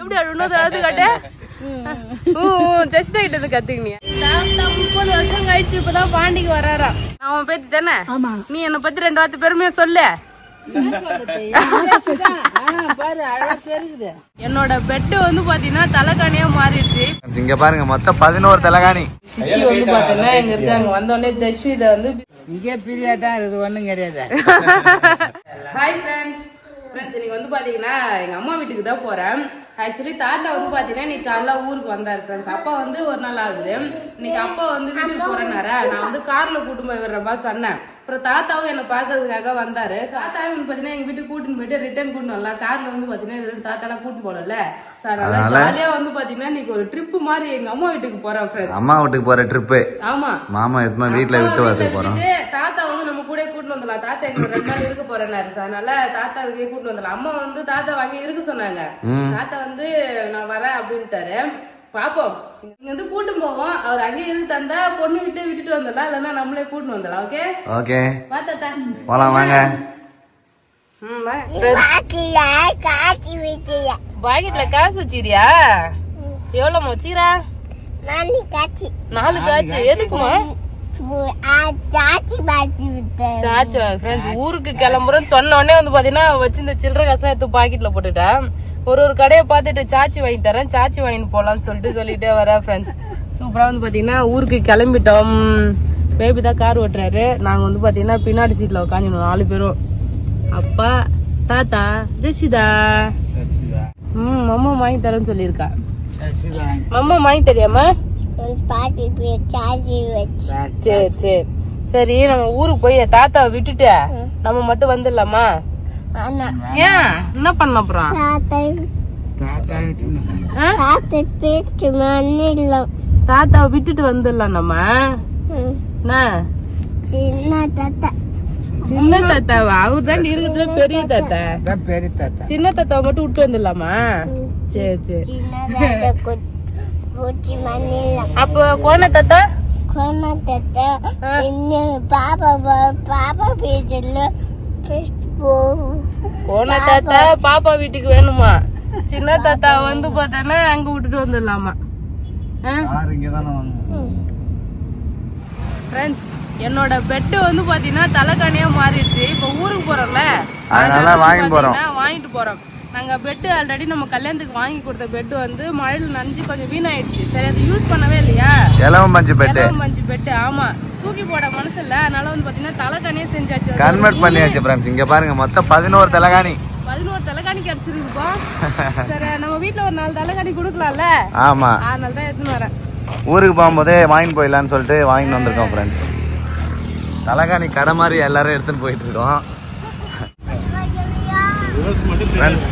எப்படி அழுனது காட்டு ஜஸ்ட் கிட்ட இருந்து கத்துக்கினீங்க 30 வருஷம் கழிச்சு இப்பதான் பாண்டிக்கு வராரா அவன் பத்தி தானே நீ என்ன பத்தி 2 வார்த்தை பெருமையா சொல்லு என்னோட பெட்டு வந்து பாத்தீங்கன்னா தலைகாணியா மாறிடுச்சு இங்க பாருங்க மொத்தம் 11 தலைகாணி சித்தி வந்து பாத்தீங்கன்னா இங்க இருக்காங்க வந்தோடனே ஜஸ்வித வந்து இங்கே பிரியாதான் இருக்குது ஒண்ணும் கிடையாது ஹாய் ஃப்ரெண்ட்ஸ் இன்னைக்கு வந்து பாத்தீங்கன்னா எங்க அம்மா வீட்டுக்கு தான் போறேன் ஆக்சுவலி தாத்தா வந்து பாத்தீங்கன்னா இன்னைக்கு காலைல ஊருக்கு வந்தாரு ஃப்ரெண்ட்ஸ் அப்பா வந்து ஒரு நாள் ஆகுது இன்னைக்கு அப்பா வந்து வீட்டுக்கு போறேன்னாரா நான் வந்து கார்ல கூட்டு போய் விடுறப்பா சொன்னேன் அப்புறம் தாத்தாவும் என்ன பாக்குறதுக்காக வந்தாரு தாத்தாவும் பாத்தீங்கன்னா எங்க வீட்டுக்கு கூட்டின்னு போயிட்டு ரிட்டர்ன் கூட்டு வரலாம் கார்ல வந்து பாத்தீங்கன்னா தாத்தாலாம் கூட்டு போடல ஜாலியா வந்து பாத்தீங்கன்னா இன்னைக்கு ஒரு ட்ரிப் மாதிரி எங்க அம்மா வீட்டுக்கு போறேன் ஃப்ரெண்ட்ஸ் அம்மா வீட்டுக்கு போற ட்ரிப் ஆமா மாமா எப்பமா வீட்ல விட்டு வரதுக்கு போறோம் தாத்தா வந்து நம்ம கூட கூட்டு வந்துடலாம் தாத்தா எங்க 2 நாள் இருக்க போறேன்னாரு அதனால தாத்தா வீட்டுக்கு கூட்டு வந்துடலாம் அம்மா வந்து தாத்தா வாங்கி இருக்க சொன்னாங்க தாத்தா வந்து நான் வரேன் அப்படின்ட்டாரு பாப்போம் இங்க வந்து கூட்டு போவோம் அவர் அங்கே இருக்கு தந்தா பொண்ணு விட்டுட்டு வந்துடலாம் இல்லன்னா நம்மளே கூட்டு வந்துடலாம் ஓகே ஓகே தாத்தா போலாம் வாங்க பாக்கெட்ல காசு வச்சிரியா எவ்வளவு வச்சிரா 4 காசு எதுக்குமா ஊருக்கு கிளம்புறோம் சொன்ன உடனே வந்து பாத்தீங்கன்னா வச்சிருந்த சில்லறை காசு எடுத்து பாக்கெட்ல போட்டுட்டேன் ஒரு கடையை பார்த்துட்டு சாச்சி வாங்கி தரேன் சாச்சி வாங்கிட்டு போலான்னு சொல்லிட்டே வர ஃப்ரெண்ட்ஸ் சூப்பரா வந்து பாத்தீங்கன்னா ஊருக்கு கிளம்பிட்டோம் பேபி தான் கார் ஓட்டுறாரு நாங்க வந்து பாத்தீங்கன்னா பின்னாடி சீட்ல உட்காந்துருந்தோம் 4 பேரும் அப்பா தாத்தா ஜெஷிதா மம்மா வாங்கி தரேன்னு சொல்லியிருக்கா மம்மா வாங்கி தெரியாம சரி சரி சரி நம்ம ஊருக்கு போய் தாத்தாவை விட்டுட்டு நம்ம மட்டும் வந்துடலாமா ஏன் என்ன பண்ண அப்புறம் தாத்தாவை விட்டுட்டு வந்துடலாம் நம்ம சின்ன தாத்தாவா அவரு தான் இருக்கிறதுல பெரிய தாத்தா சின்ன தாத்தாவை மட்டும் விட்டு வந்துடலாமா சரி சரி அப்ப கோண தாத்தா கோண தாத்தா பாப்பா வீட்டுக்கு வேணுமா சின்ன தாத்தா வந்து பாத்தா அங்க விட்டுட்டு வந்துடலாமா என்னோட பெட்டு வந்து பாத்தீங்கன்னா தலைகாணியா மாறிடுச்சு இப்ப ஊருக்கு போறோம்ல அதனால வாங்கிட்டு போறோம் நாங்க பெட்டு ஆல்ரெடி நம்ம கல்யாணத்துக்கு வாங்கி கொடுத்த பெட்டு வந்து மழையில நனைஞ்சு கொஞ்சம் வீணாயிடுச்சு சரி அது யூஸ் பண்ணவே இல்லையா இலவமஞ்சு பெட்டு ஆமா தூக்கி போட மனசு இல்ல அதனால வந்து பாத்தீங்கன்னா தலைகாணியே செஞ்சாச்சு கன்வெர்ட் பண்ணியாச்சு ஃப்ரெண்ட்ஸ் இங்க பாருங்க மொத்தம் 11 தலைகாணி கிடைச்சிருக்கு சரி நம்ம வீட்ல ஒரு 4 தலைகாணி குடுக்கலாம்ல ஆமா அதனால தான் எடுத்துன்னு வரேன் ஊருக்கு போகும்போதே வாங்கிட்டு போயிடலான்னு சொல்லிட்டு வாங்கிட்டு வந்திருக்கோம் ஃப்ரெண்ட்ஸ் தலைகாணி கடை மாதிரி எல்லாரும் எடுத்துன்னு போயிட்டு இருக்கோம் ஃப்ரெண்ட்ஸ்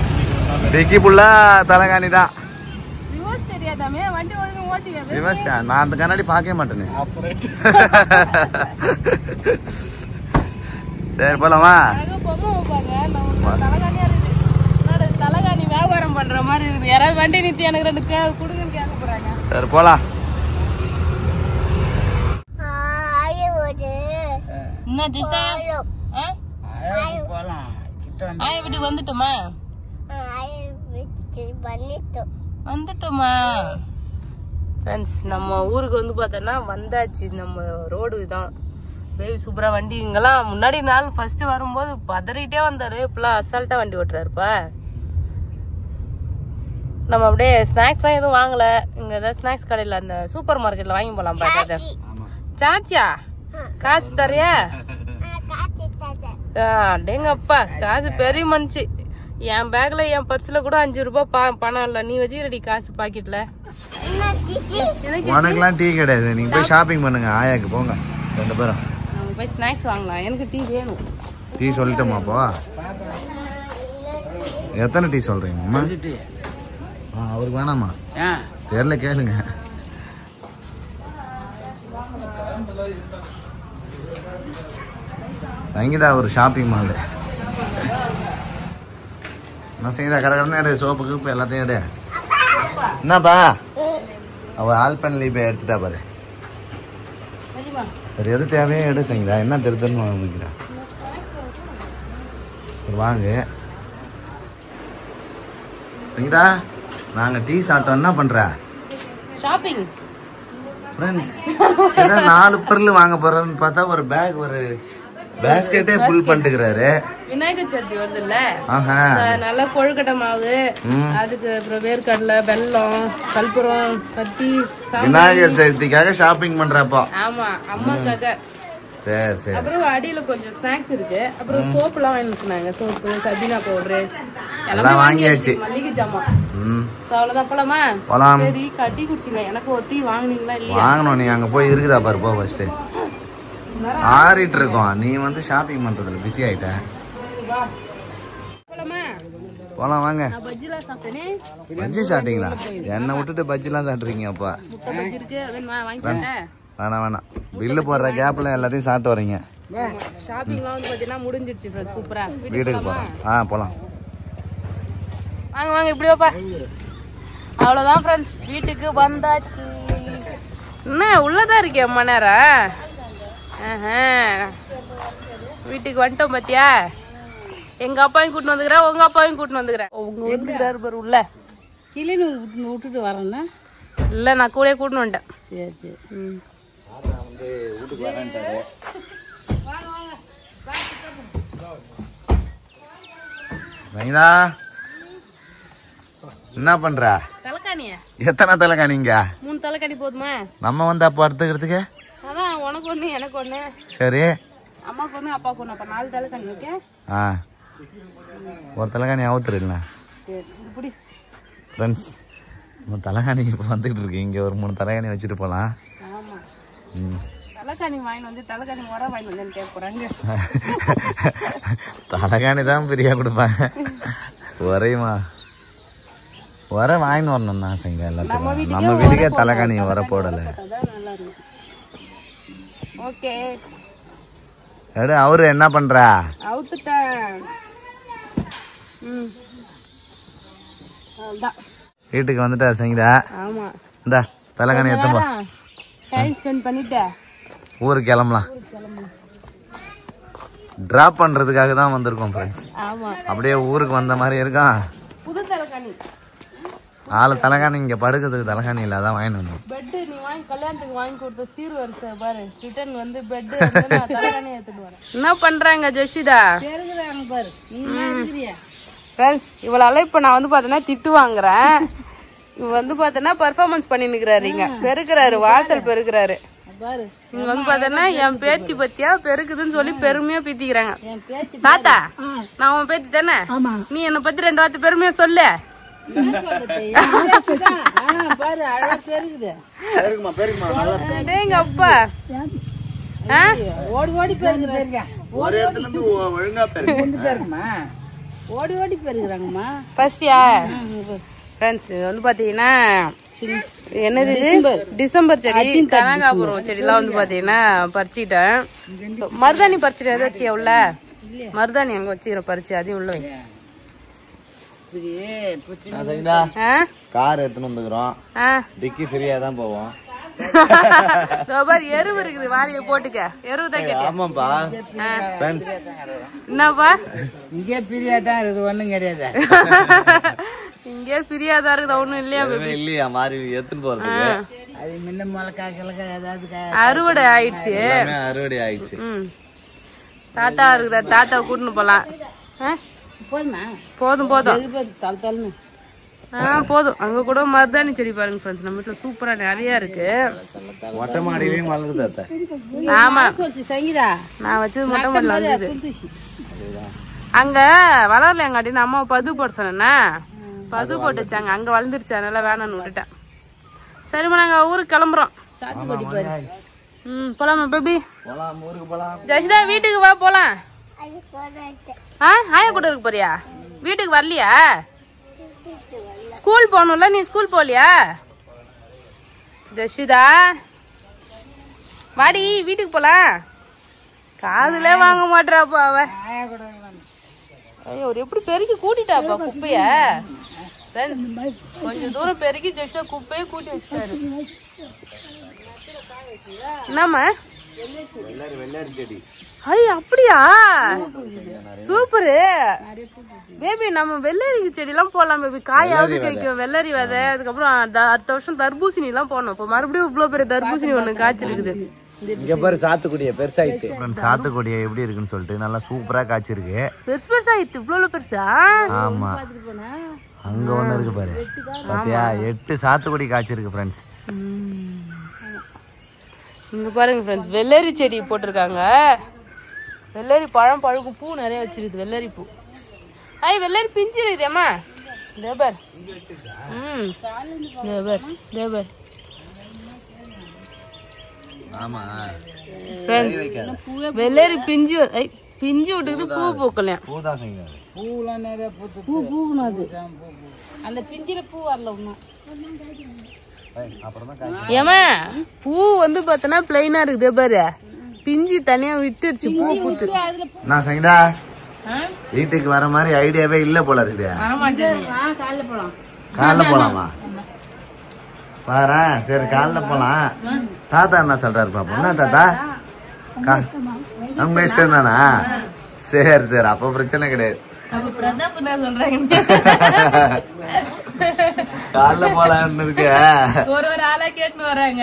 டிக்கி புல்லா தலைகாணி தான் நான் அந்த கண்ணாடி பார்க்கவே மாட்டேனே சரி போலாமா தலைகாணி வியாபாரம் பண்ற மாதிரி இருக்குது யாராவது வண்டி நிறுத்தி எனக்கு 2 கொடுங்கன்னு கேட்க போறாங்க சரி போலாம் என்ன ஜெஸ்டா ஆயா வீட்டுக்கு வந்துட்டோமா வந்துட்டோமா ஃப்ரெண்ட்ஸ் நம்ம ஊருக்கு வந்து பார்த்தோன்னா வந்தாச்சு நம்ம ரோடு தான் பேபி சூப்பரா வண்டி இங்கெல்லாம் முன்னாடி நாள் ஃபர்ஸ்ட் வரும்போது பதறிட்டே வந்தாரு இப்பெல்லாம் அசால்ட்டா வண்டி ஓட்டுறாருப்பா நம்ம அப்படியே ஸ்நாக்ஸ்லாம் எதுவும் வாங்கல இங்க ஏதாவது ஸ்நாக்ஸ் கடையில் அந்த சூப்பர் மார்க்கெட்ல வாங்கி போலாம் பாக்காத சாச்சியா காசு தரியா அடேங்கப்பா காசு பெரிய மனுச்சு என் பேக்ல என் பர்ஸ்ல கூட 5 ரூபாய் பணம் இல்ல நீ வச்சுக்கிறடி காசு பாக்கெட்ல உனக்குலாம் டீ கிடையாது நீங்க போய் ஷாப்பிங் பண்ணுங்க ஆயாக்கு போங்க 2 பேரும் நம்ம போய் ஸ்நாக்ஸ் வாங்கலாம் எனக்கு டீ வேணும் டீ சொல்லிட்டோமா அப்போ எத்தனை டீ சொல்றீங்க அம்மா அவருக்கு வேணாமா தெரியல கேளுங்க சங்கீதா ஒரு ஷாப்பிங் மால் நான் சங்கீதா கடற்கடனே எடு சோப்பு கீப்பு எல்லாத்தையும் எடு என்னப்பா அவ ஆல்பன் லீப்பை எடுத்துட்டா பாரு சரி எது தேவையோ எடு சங்கீதா என்ன தெரிதுன்னு வாங்கிக்கிறா சரி வாங்க சங்கீதா நாங்க டீ சாப்பிட்டோம். என்ன பண்ற? Shopping friends. ஏதோ 4 பொருள் வாங்க போறோம்னு பார்த்தா ஒரு பேக் ஒரு பேஸ்கெட்டே ஃபுல் பண்ணிட்டுக்கிறாரு. விநாயகர் சதுர்த்தி வருதுல்ல, ஆஹா நல்லா கொழுக்கட்டை மாவு, அதுக்கு அப்புறம் வேர்க்கடலை, வெல்லம், கற்பூரம், பத்தி. விநாயகர் சதுர்த்திக்காக ஷாப்பிங் பண்றப்போ. ஆமா, அம்மாக்காக. சரி சரி. அப்புறம் அடியில கொஞ்சம் ஸ்நாக்ஸ் இருக்கு. அப்புறம் சோப் எல்லாம் வாங்கி சொன்னாங்க. சோப்பு, சபீனா பவுடரு எல்லாம் வாங்கியாச்சு. மல்லிகை ஜாமான். அவ்வளவுதான். போலாமா? சரி, கட்டி குடிச்சிங்க. எனக்கு ஒரு டீ வாங்குனீங்களா இல்லையா? வாங்கணும். நீ அங்க போய் இருக்குதா பாரு, போ ஃபர்ஸ்ட். ஆறிட்டு இருக்கோம். நீ வந்து ஷாப்பிங் பண்றதுல பிஸி ஆயிட்ட. போலாம் வாங்க. பஜ்ஜிலாம் சாப்பிட்டேனே. பஜ்ஜி சாப்பிட்டீங்களா? என்னை விட்டுட்டு பஜ்ஜிலாம் சாப்பிட்றீங்க அப்பா. முட்டை பஜ்ஜி இருக்கு, வாங்கிட்டேன். வேணாம் பில்லு போடுற கேப்ல எல்லாத்தையும் சாப்பிட்டு வரீங்க. ஷாப்பிங்லாம் வந்து பாத்தீங்கன்னா முடிஞ்சிடுச்சு ஃப்ரெண்ட்ஸ். சூப்பரா வீட்டுக்கு போலாம். போலாம் வாங்க வாங்க, இப்படி வாப்பா. அவ்வளவுதான் ஃப்ரெண்ட்ஸ், வீட்டுக்கு வந்தாச்சு. என்ன உள்ளதான் இருக்கே அம்மா நேரம். வீட்டுக்கு வந்துட்டோம் பாத்தியா. எங்க அப்பாவையும் கூட்டின்னு வந்துக்கிறேன், உங்க அப்பாவையும் கூட்டின்னு வந்துக்கிறேன். உங்க வந்துக்கிறாரு பாரு உள்ள. கீழே விட்டுட்டு வரேன்னா இல்ல, நான் கூட கூட்டின்னு வந்துட்டேன். சரி சரி. சைனா என்ன பண்ற? தலைக்காணியா? எத்தனை தலைக்காணிங்க? 3 தலைக்காணி போதுமா? நம்ம வந்து அப்போ அடுத்துக்கிறதுக்கு. அதான் உனக்கு ஒண்ணு, எனக்கு ஒண்ணு. சரி. அம்மாக்கு ஒண்ணு, அப்பாவுக்கு ஒண்ணு. அப்ப 4 தலைக்காணி. ஓகே. ஒரு தலைக்காணி அவுத்துருல. இப்படி ஃப்ரெண்ட்ஸ், நம்ம தலைக்காணி இப்போ வந்துகிட்டு இருக்கு. இங்க ஒரு 3 தலைக்காணி வச்சுட்டு போலாம். ஆமா, தலைக்காணி வாங்கிட்டு வந்து தலைக்காணி முறை வாங்கிட்டு வந்து கேட்க போறாங்க. தலைக்காணி தான் பிரியா கொடுப்பாங்க. ஒரேமா வர வாங்கின்னு வரணும் தான் செய்யுங்க எல்லாத்தையும். நம்ம வீட்டுக்கே தலைக்காணி வர போடல. ஓகே. எடு. அவரு என்ன பண்றா? அவுத்துட்டேன். வீட்டுக்கு வந்துட்டா செய்யுதா? ஆமா. இந்த தலைக்காணி எடுத்து டைம் ஸ்பெண்ட் பண்ணிட்ட. ஊருக்கு கிளம்பலாம். டிராப் பண்றதுக்காக தான் வந்திருக்கோம் ஃப்ரெண்ட்ஸ். ஆமா, அப்படியே ஊருக்கு வந்த மாதிரி இருக்கான். புது தலைக்காணி. 4 தலைக்காணி இங்க படுக்கிறதுக்கு தலைக்காணி இல்ல, அதான் வாங்கிட்டு வந்தோம். பெட் நீ வாங்கி கல்யாணத்துக்கு வாங்கி கொடுத்த சீர் வரிசை பாரு. ரிட்டர்ன் வந்து பெட் தலைக்காணி எடுத்துட்டு வரேன். என்ன பண்றாங்க ஜெஷிதா? பெருகுறாங்க பாரு. நீங்க இருக்கிறியா? ஃப்ரெண்ட்ஸ், இவளால இப்ப நான் வந்து பாத்தீங்கன்னா திட்டு வாங்குறேன். இவ வந்து பாத்தீங்கன்னா பெர்ஃபார்மன்ஸ் பண்ணி நிக்கிறாரு. இங்க பெருக்குறாரு, வாசல் பெருக்குறாரு பாரு. இங்க வந்து பாத்தீங்கன்னா என் பேத்தி பத்தியா பெருக்குதுன்னு சொல்லி பெருமையா பீத்திக்கிறாங்க. தாத்தா, நான் உன் பேத்தி தானே? நீ என்ன பத்தி 2 வார்த்தை பெருமையா சொல்லு. பாரு, அழகா பெருகுது. எங்க அப்பா ஓடி ஓடி பெருகுறாங்க. ஒரு இடத்துல இருந்து ஒழுங்கா பெருகுமா? ஓடி ஓடி பெருகுறாங்கம்மா. ஃபர்ஸ்ட்யா ஃப்ரெண்ட்ஸ், இது வந்து பாத்தீங்கன்னா என்னது, டிசம்பர் செடி, கனகாபுரம் செடிலாம் வந்து பாத்தீங்கன்னா பறிச்சுட்டேன். மருதாணி பறிச்சுட்டேன். ஏதாச்சும் உள்ள மருதாணி அங்க வச்சுக்கிற பறிச்சு அதையும் உள்ள வை. கார் எடுத்துன்னு வந்துக்கிறோம். டிக்கி ஃப்ரீயா தான் போவோம். எருவு இருக்குது, வாரிய போட்டுக்க. எருவு தான் கேட்டேன். ஆமாப்பா. என்னப்பா? இங்கே பிரியா தான் இருக்குது, ஒண்ணும் கிடையாது. இங்கே பிரியாதா இருக்குது, ஒண்ணும் இல்லையா? இல்லையா மாறி எடுத்துன்னு போறது. அது முன்ன மிளகா கிழக்கா ஏதாவது அறுவடை ஆயிடுச்சு. அறுவடை ஆயிடுச்சு. தாத்தா இருக்குதா, தாத்தாவை கூட்டின்னு போலாம். போதுமா? போதும் போதும் தலை போதும். அங்க கூட மருதாணி செடி பாருங்க ஃப்ரெண்ட்ஸ், நம்ம வீட்டுல சூப்பரா நிறைய இருக்கு. மொட்டை மாடியிலையும் வளருது. ஆமா, சங்கீதா நான் வச்சது மொட்டை மாடியில வந்தது. அங்க வளரல எங்காட்டின்னு அம்மா பது போட சொன்னேன்னா பது போட்டு வச்சாங்க. அங்க வளர்ந்துருச்சு, அதனால வேணான்னு விட்டுட்டேன். சரிம்மா, நாங்க ஊருக்கு கிளம்புறோம். போலாமா பேபி? ஜெஷிதா, வீட்டுக்கு வா போலாம். ஆயா கூட இருக்க போறியா? வீட்டுக்கு வரலையா? ஸ்கூல் போகணும்ல, நீ ஸ்கூல் போலியா? ஜெஷிதா வாடி, வீட்டுக்கு போலாம். காதுல வாங்க மாட்டாப்பா அவ. ஐயோ, எப்படி பெருக்கி கூட்டிட்டாப்பா குப்பைய. கொஞ்சம் தூரம் பெருக்கி ஜெஷிதா குப்பையே கூட்டி வச்சுட்டாரு. என்னம்மா? வெள்ளரி செடி. ஐ அப்படியா சூப்பரு பேபி. நம்ம வெள்ளரி செடி எல்லாம் போடலாம் பேபி. காயாவது கிடைக்கும் வெள்ளரி விதை. அதுக்கப்புறம் அடுத்த வருஷம் தர்பூசணி எல்லாம் போடணும். இப்ப மறுபடியும் இவ்வளவு பெரிய தர்பூசணி ஒண்ணு காய்ச்சிருக்குது. இங்க பாரு சாத்துக்குடிய பெருசாயிட்டு. சாத்துக்குடிய எப்படி இருக்குன்னு சொல்லிட்டு நல்லா சூப்பரா காய்ச்சிருக்கு. பெருசாயிட்டு இவ்வளவு பெருசா. ஆமா அங்க ஒண்ணு இருக்கு பாரு. பாத்தியா 8 சாத்துக்குடி காய்ச்சிருக்கு ஃப்ரெண்ட்ஸ். இங்க பாருங்க ஃப்ரெண்ட்ஸ் வெள்ளரி செடி போட்டிருக்காங்க. வெள்ளரி பழம் பழுக்கும். பூ நிறைய வச்சிருக்கு வெள்ளரி பூ. ஐ வெள்ளரி பிஞ்சு இருக்குதேம்மா. தேபர் தேபர் தேபர். ஆமா ஃப்ரெண்ட்ஸ் வெள்ளரி பிஞ்சு பிஞ்சு விட்டுக்குது. பூ பூக்கலையா? பூதான் செய்யுங்க. பூலாம் நிறைய பூ பூக்கணும். அது அந்த பிஞ்சில பூ வரல இன்னும். ஏமா பூ வந்து பார்த்தனா பிளைனா இருக்குது பாரு. பிஞ்சு தனியா விட்டுருச்சு. பூ பூத்து நான் சங்கடா வீட்டுக்கு வர மாதிரி ஐடியாவே இல்ல போல இருக்குது. காலைல போலாம். காலைல போலாமா? பாரு சரி காலைல போலாம். தாத்தா என்ன சொல்றாரு பாப்போம். என்ன தாத்தா நம்ம இஷ்டம் தானா? சரி சரி அப்ப பிரச்சனை கிடையாது. காலைல போலான்னு இருக்கு. ஒரு ஆளா கேட்டு வராங்க.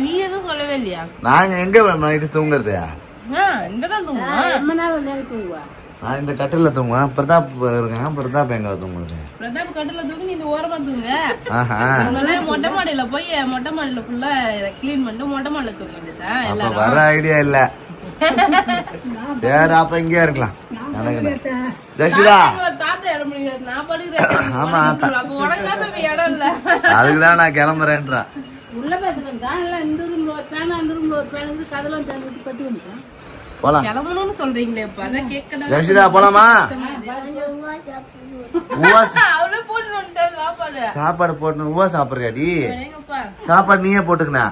நீ எதுவும் சொல்லவே இல்லையா? நாங்க எங்க நைட்டு தூங்குறது? இங்கதான் தூங்குவோம். தூங்குவா. நான் இந்த கட்டில தூங்குவேன். பிரதாப் இருக்காங்க. பிரதாப் எங்க தூங்குறது? பிரதாப் கட்டில தூங்கி நீ இந்த ஓரமா தூங்க. மொட்டை மாடியில போய் மொட்டை மாடியில ஃபுல்லா கிளீன் பண்ணிட்டு மொட்டை மாடியில தூங்க வேண்டியதான். அப்ப வர ஐடியா இல்ல. சரி அப்ப இங்கே இருக்கலாம். ஜெஷிதா தாத்தா இடம் முடியாது. நான் படுக்கிறேன். ஆமா அப்ப உனக்குதான் இடம் இல்ல. அதுக்குதான் நான் கிளம்புறேன்றேன். உள்ள பேசுறேன். இந்த ரூம்ல ஒரு ஃபேன் அந்த ரூம்ல ஒரு ஃபேன் இருக்கு. கதெல்லாம் தந்து கட்டி வந்துட்டேன். போலாம். கிளம்பணும்னு சொல்றீங்களே இப்ப அதான் கேட்கணும். ஜெஷிதா போலாமா? அவ்வளவு போட்டு சாப்பாடு சாப்பாடு போட்டு உவா சாப்பிடுறியாடி? சாப்பாடு நீயே போட்டுக்கணா?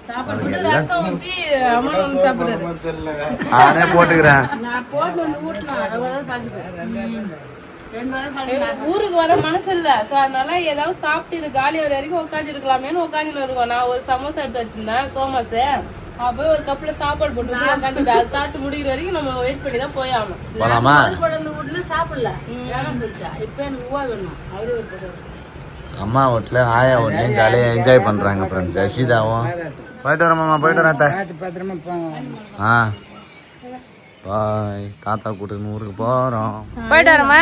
சாப்பாடு போட்டு ரசம் ஊத்தி அம்மன் சாப்பிடுறாரு. நானே போட்டுக்கிறேன். நான் போட்டு வந்து ஊட்டினா அவ்வளவுதான் சாப்பிட்டுக்கிறேன். ஊருக்கு வர மனசு இல்ல. அதனால ஏதாவது சாப்பிட்டு இது காலி வர வரைக்கும் உட்காந்து இருக்கலாமேன்னு உட்காந்து இருக்கோம். நான் ஒரு சமோசா எடுத்து வச்சிருந்தேன் சோமாசு. அப்ப ஒரு கப்ல சாப்பாடு போட்டு உட்காந்து சாப்பிட்டு முடிக்கிற வரைக்கும் நம்ம வெயிட் பண்ணி தான் போய் ஆகணும். சாப்பிடல இப்ப எனக்கு ஊவா வேணும். அவரே ஒரு அம்மா வீட்டுல ஆயா வீட்லயும் ஜாலியா என்ஜாய் பண்றாங்க ஃப்ரெண்ட்ஸ். ஜஷிதாவும் போயிட்டு வரோம் மாமா. போயிட்டு வரேன். பத்திரமா போங்க. பாய். தாத்தா கூட்டு ஊருக்கு போறோம். போயிட்டு வரமா?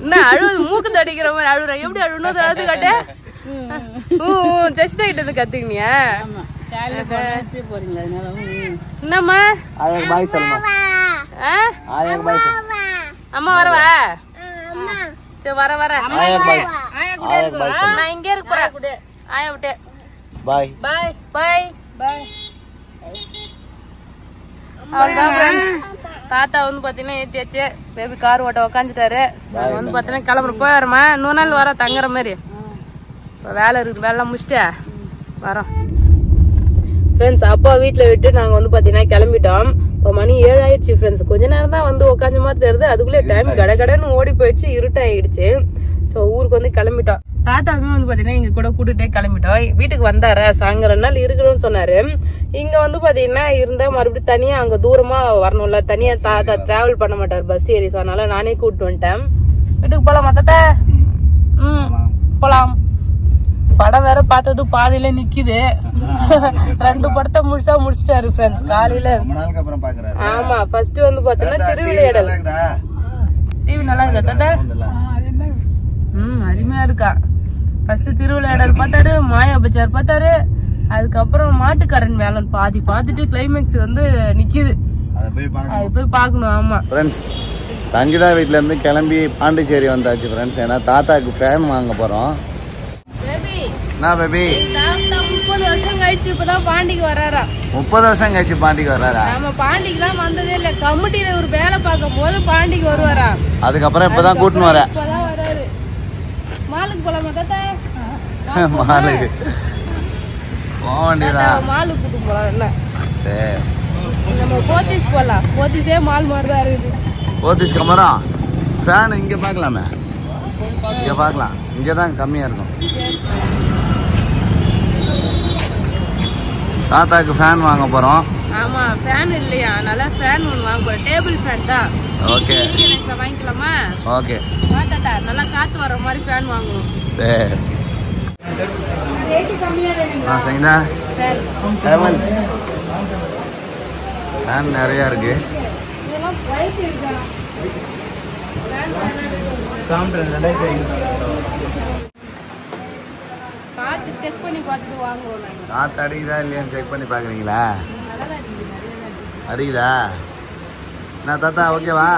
என்ன அழுவது மூக்கு தடிக்கிற மாதிரி அழுகுற. எப்படி அழுணும் அழுது காட்டு. ஜஸ்ட் கிட்ட இருந்து கத்துக்கினியா? என்னம்மா பாய் சொல்லுமா. அம்மா வரவா? சரி வர வர. நான் இங்கே இருக்க போறேன். ஆயா விட்டு பாய் பாய் பாய் பாய். அவ்வளவுதான். தாத்தா வந்து பாத்தீங்கன்னா ஏத்தியாச்சு. பேபி கார் ஓட்ட உக்காந்துட்டாரு. வந்து பாத்தீங்கன்னா கிளம்புற போய் வரமா? இன்னொரு நாள் வர தங்குற மாதிரி. இப்ப வேலை இருக்கு. வேலை முடிச்சுட்டு வரோம் ஃப்ரெண்ட்ஸ். அப்பா வீட்டுல விட்டு நாங்க வந்து பாத்தீங்கன்னா கிளம்பிட்டோம். இப்ப மணி 7 ஆயிடுச்சு ஃப்ரெண்ட்ஸ். கொஞ்ச நேரம் தான் வந்து உக்காஞ்ச மாதிரி தெரியுது. அதுக்குள்ளே டைம் கடகடன்னு ஓடி போயிடுச்சு. இருட்டாயிடுச்சு. சோ ஊருக்கு வந்து கிளம்பிட்டோம். தாத்தாவுமே வந்து பாத்தீங்கன்னா இங்க கூட கூட்டிட்டே கிளம்பிட்டோம். வீட்டுக்கு வந்தாரு. சாயங்காலம் 2 நாள் இருக்கணும்னு சொன்னாரு. இங்க வந்து பாத்தீங்கன்னா இருந்தா மறுபடியும் தனியா அங்க தூரமா வரணும்ல. தனியா தாத்தா டிராவல் பண்ண மாட்டாரு பஸ் ஏறி. அதனால நானே கூப்பிட்டு வந்துட்டேன். வீட்டுக்கு போலாம் தாத்தா? போலாம். படம் வேற பார்த்தது பாதியில நிக்குது. 2 படத்தை முழுசா முடிச்சிட்டாரு ஃப்ரெண்ட்ஸ் காலையில. ஆமா ஃபர்ஸ்ட் வந்து பாத்தீங்கன்னா திருவிளையாடல். டிவி நல்லா இருக்கா தாத்தா? அருமையா இருக்கா. ஃபர்ஸ்ட் திருவிளையாடல் பார்த்தாரு. மாயா பஜார் பார்த்தாரு. அதுக்கப்புறம் மாட்டுக்காரன் வேலன் பாதி பார்த்துட்டு கிளைமேக்ஸ் வந்து நிக்குது. அது போய் பாக்கணும். ஆமா ஃப்ரெண்ட்ஸ் சங்கீதா வீட்ல இருந்து கிளம்பி பாண்டிச்சேரி வந்தாச்சு ஃப்ரெண்ட்ஸ். ஏன்னா தாத்தாக்கு ஃபேன் வாங்க போறோம். என்ன பேபி? 30 வருஷம் கழிச்சு இப்பதான் பாண்டிக்கு வராரா. 30 வருஷம் கழிச்சு பாண்டிக்கு வராரா? நம்ம பாண்டிக்குலாம் வந்ததே இல்ல. கமிட்டியில ஒரு வேலை பார்க்கும் போது பாண்டிக்கு வருவாரா. அதுக்கப்புறம் இப்பதான் கூட்டின்னு வர. இப்பதான் வராரு. மாலுக்கு போலாமா தாத்தா? மாலுக்கு போக வேண்டியதான். மாலுக்கு கூட்டு போலாம். என்ன சரி நம்ம போத்தீஸ் போலாம். போத்தீஸே மால் மாதிரி தான் இருக்குது. போத்தீஸ் கமரம் ஃபேன் இங்க பாக்கலாமே. இங்க பாக்கலாம். இங்கதான் கம்மியா இருக்கும். தாத்தாக்கு ஃபேன் வாங்க போறோம். ஆமா ஃபேன் இல்லையா, அதனால ஃபேன் ஒன்று வாங்க போறோம். டேபிள் ஃபேன் தான். ஓகே வாங்கிக்கலாமா? ஓகே தாத்தா நல்லா காத்து வர மாதிரி ஃபேன் வாங்கணும். சரி ரேட்டு கம்மியா வேணுங்களா? சங்கீதா ஃபேன் ஃபேன் நிறைய இருக்கு. இதெல்லாம் பிரைஸ் இருக்கா? காத்து செக் பண்ணி பார்த்துட்டு வாங்குவோம் நாங்க. காத்து அடிக்குதா இல்லையான்னு செக் பண்ணி பாக்குறீங்களா? நல்லா தான் அடிக்குது, நிறைய தான் அடிக்குது. அடிக்குதா? என்ன தாத்தா ஓகேவா?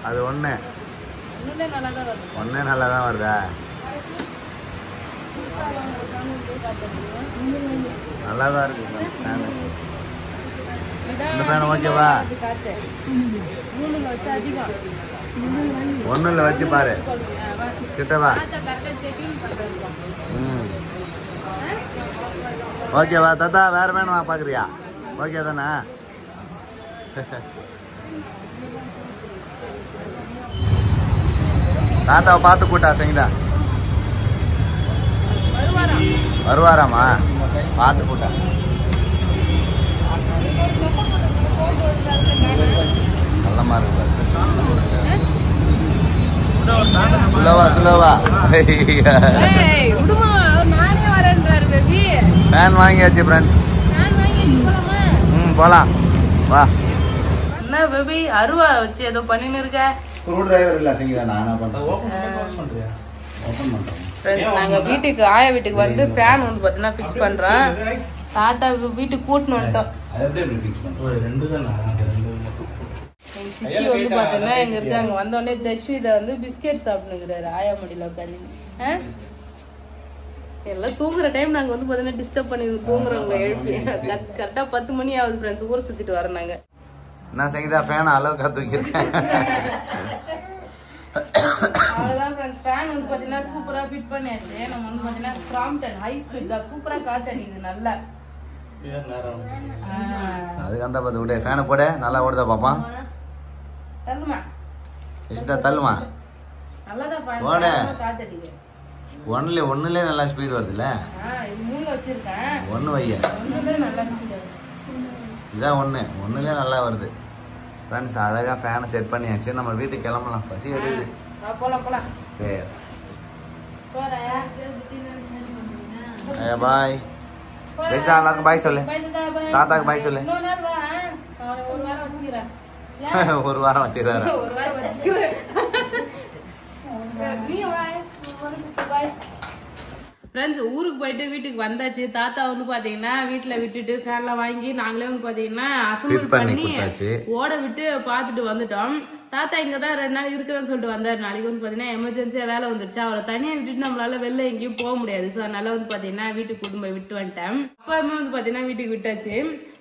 அது ஒண்ணு இன்னும் நல்லா தான் வருது. ஒன்னே நல்லா தான் வருதா? நல்லா தான் இருக்கு ஃபேனு. இந்த ஃபேன் ஓகேவா? காத்து 3 வச்சு அதிகம். ஒண்ணுல வச்சு பாரு கிட்டவா. ஓகேவா தாத்தா? வேற வேணுமா பாக்குறியா? ஓகே தானே? தாத்தாவை பார்த்து கூட்டா சங்கீதா. வருவாராமா? பார்த்து கூட்டா. நல்லமா இருக்கு. சுலவா நானே வரேன்றாரு பேபி. ஃபேன் வாங்கியாச்சு ஃப்ரெண்ட்ஸ். போலாம் வா. என்ன பேபி அருவா வச்சு ஏதோ பண்ணின்னு இருக்க? ஸ்க்ரூ டிரைவர் இல்ல சங்கீதா, நானா பண்றேன். ஓபன் பண்றேன். ஃப்ரெண்ட்ஸ் நாங்க வீட்டுக்கு ஆயா வீட்டுக்கு வந்து ஃபேன் வந்து பாத்தீங்கன்னா ஃபிக்ஸ் பண்றோம். தாத்தா வீட்டுக்கு கூட்டின்னு வந்துட்டோம். எங்க சித்தி வந்து பாத்தீங்கன்னா எங்க இருக்கு அங்க வந்தோடனே ஜஸ்வி இதை வந்து பிஸ்கெட் சாப்பிடுங்கிறாரு ஆயா மடியில உட்காந்து. எல்லாம் தூங்குற டைம் நாங்க வந்து பாத்தீங்கன்னா டிஸ்டர்ப் பண்ணிருக்கோம் தூங்குறவங்களை எழுப்பி. கரெக்டா 10 மணி ஆகுது ஃப்ரெண்ட்ஸ். ஊர் சுத்திட்டு வரோம் நாங்க. நான் சங்கீதா ஃபேன் அளவுக்கு தூக்கிருக்கேன். அவ்வளவுதான் ஃப்ரெண்ட்ஸ். ஃபேன் வந்து பாத்தீங்கன்னா சூப்பரா ஃபிட் பண்ணியாச்சு. நம்ம வந்து பாத்தீங்கன்னா கிராம்ப்டன் ஹை ஸ்பீட் தான். சூப்பரா காத்து அடிக்குது நல்லா. அதுக்கு அந்த பார்த்து விட ஃபேனை போட நல்லா ஓடுதா பாப்பா. தள்ளுமா எஸ்டா தள்ளுமா. நல்லாதான் ஓட காத்து அடிக்குது. ஒண்ணுல நல்லா ஸ்பீட் வருதுல்ல. இது 3 வச்சிருக்கேன். ஒண்ணு வைய. ஒண்ணுல நல்லா ஸ்பீட் வருது. இதான் ஒண்ணுல நல்லா வருது. ஃப்ரெண்ட்ஸ் அழகா ஃபேனை செட் பண்ணியாச்சு. நம்ம வீட்டுக்கு கிளம்பலாம். பசி எடுக்குது. போலாம். சரி போறயா? பாய். பேசிட்டா எல்லாருக்கும் பாய் சொல்லு. தாத்தாக்கு பாய் சொல்லு. இன்னொரு நாள் வா. ஒரு வாரம் வச்சுக்கிறேன். ஒரு வாரம் வச்சுக்கிறாரு. ஒரு வாரம் வச்சுக்கிறேன். நீ பாய். ஃப்ரெண்ட்ஸ் ஊருக்கு போயிட்டு வீட்டுக்கு வந்தாச்சு. தாத்தா வந்து பாத்தீங்கன்னா வீட்டுல விட்டுட்டு ஃபேன்லாம் வாங்கி நாங்களே வந்து பாத்தீங்கன்னா அசம்பிள் பண்ணி ஓட விட்டு பாத்துட்டு வந்துட்டோம். தாத்தா இங்கதான் 2 நாள் இருக்கிறேன்னு சொல்லிட்டு வந்தாரு. நாளைக்கு வந்து பாத்தீங்கன்னா எமர்ஜென்சியா வேலை வந்துருச்சு. அவரை தனியா விட்டுட்டு நம்மளால வெளில எங்கேயும் போக முடியாது. சோ அதனால வந்து பாத்தீங்கன்னா வீட்டுக்கு கூட்டு போய் விட்டு வந்துட்டேன். அப்பவுமே வந்து பாத்தீங்கன்னா வீட்டுக்கு விட்டாச்சு.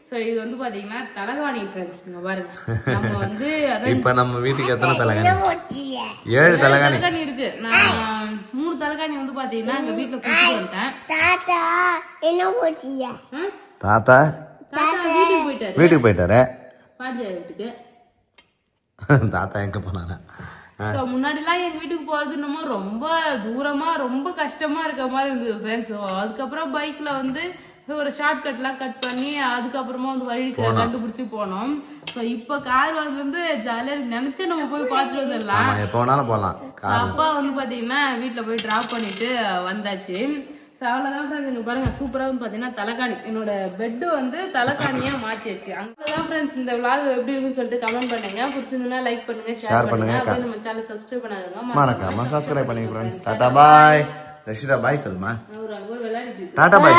சோ இது வந்து பாத்தீங்கன்னா தலகாணி ஃப்ரெண்ட்ஸ். இங்க பாருங்க நம்ம வந்து இப்ப நம்ம வீட்டுக்கு எத்தனை தலகாணி? 7 தலகாணி இருக்கு. நான் 3 தலகாணி வந்து பாத்தீங்கன்னா எங்க வீட்டுல குடிச்சு வந்துட்டேன். தாத்தா தாத்தா வீட்டுக்கு போயிட்டாரு. பாஞ்சாய வீட்டுக்கு. தாத்தா எங்க போனாரா? முன்னாடி எல்லாம் எங்க வீட்டுக்கு போறது என்னமோ ரொம்ப தூரமா ரொம்ப கஷ்டமா இருக்க மாதிரி இருந்தது ஃப்ரெண்ட்ஸ். அதுக்கப்புறம் பைக்ல வந்து ஒரு ஷார்ட் கட் எல்லாம் கட் பண்ணி அதுக்கப்புறமா வந்து வழி கண்டுபிடிச்சு போனோம். இப்ப கார் வந்து ஜாலியா நினைச்சு நம்ம போய் பாத்துட்டு வந்துடலாம். எப்ப வேணாலும் போலாம். அப்பா வந்து பாத்தீங்கன்னா வீட்டுல போய் டிராப் பண்ணிட்டு வந்தாச்சு. அவ்வளவுதான் ஃப்ரெண்ட்ஸ். இங்க பாருங்க சூப்பரா வந்து பாத்தீங்கன்னா தலகாணி என்னோட பெட்டு வந்து தலகாணியா மாத்தியாச்சு. அங்கதான் ஃப்ரெண்ட்ஸ் இந்த விளாக் எப்படி இருக்குன்னு சொல்லிட்டு கமெண்ட் பண்ணுங்க. பிடிச்சிருந்தா லைக் பண்ணுங்க, ஷேர் பண்ணுங்க. அப்படியே நம்ம சேனல் சப்ஸ்கிரைப் பண்ணாதவங்க மறக்காம சப்ஸ்கிரைப் பண்ணுங்க ஃப்ரெண்ட்ஸ். டாடா பாய். ரஷிதா பாய் சொல்லுமா. விளையாடிட்டு டாடா பாய்.